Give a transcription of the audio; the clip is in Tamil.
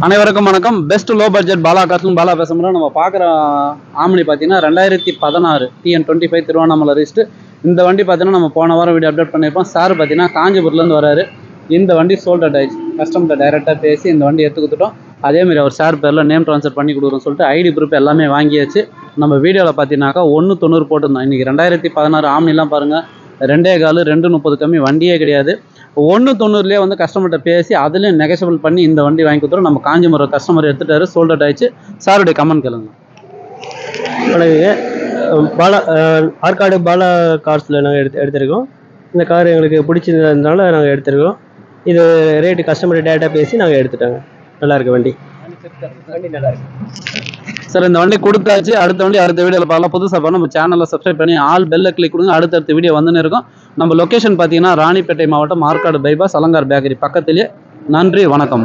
அனைவருக்கும் வணக்கம். பெஸ்ட் லோ பட்ஜெட் பாலா காசும் பாலா பேசுகிறோம். நம்ம பார்க்குற ஆம்னி பார்த்தீங்கன்னா 2016 TN25 திருவண்ணாமலை ரிஸ்ட்டு. இந்த வண்டி பார்த்தீங்கன்னா நம்ம போன வாரம் வீடியோ அப்டேட் பண்ணியிருப்போம். சார் பார்த்தீங்கன்னா காஞ்சிபுரத்துலேருந்து வராரு. இந்த வண்டி சோல்ட் அவுட் ஆயிடுச்சு. கஸ்டமர்கிட்ட டைரெக்டாக பேசி இந்த வண்டி எடுத்து கொடுத்துட்டோம். அதேமாதிரி அவர் சார் பேரில் நேம் ட்ரான்ஸ்ஃபர் பண்ணி கொடுக்குறோன்னு சொல்லிட்டு ஐடி ப்ரூஃப் எல்லாமே வாங்கியாச்சு. நம்ம வீடியோவில் பார்த்தீங்கன்னாக்கா 190 போட்டிருந்தோம். இன்றைக்கி 2016 ஆம்னிலாம் பாருங்கள் 2.4 230 கம்மி வண்டியே கிடையாது. 190 வந்து கஸ்டமர்கிட்ட பேசி அதுலேயும் நெகஷபிள் பண்ணி இந்த வண்டி வாங்கி கொடுத்துரும். நம்ம காஞ்சிபுரம் கஸ்டமர் எடுத்துட்டாரு, சோல்ட் அவுட் ஆயிடுச்சு. சாருடைய கமெண்ட் கேளுங்க. வணக்கங்க. பாலா ஆற்காடு பாலா கார்ஸில் நாங்கள் எடுத்திருக்கோம். இந்த கார் எங்களுக்கு பிடிச்சிருந்ததுனால நாங்கள் எடுத்திருக்கோம். இது ரேட்டு கஸ்டமர் டேட்டா பேசி நாங்கள் எடுத்துட்டோங்க. நல்லாயிருக்கு வண்டி நல்லா இருக்கு சார். இந்த வண்டி கொடுத்தாச்சு. அடுத்த வண்டி அடுத்த வீடியோவில் பார்க்கலாம். புதுசாக பார்த்து நம்ம சேனலில் சப்ஸ்கிரைப் பண்ணி ஆல் பெல்ல கிளிக் கொடுங்க. அடுத்தடுத்த வீடியோ வந்துன்னு இருக்கும். நம்ம லொக்கேஷன் பார்த்தீங்கன்னா ராணிப்பேட்டை மாவட்டம் ஆற்காடு பைபாஸ் அலங்கார் பேக்கரி பக்கத்துலேயே. நன்றி, வணக்கம்.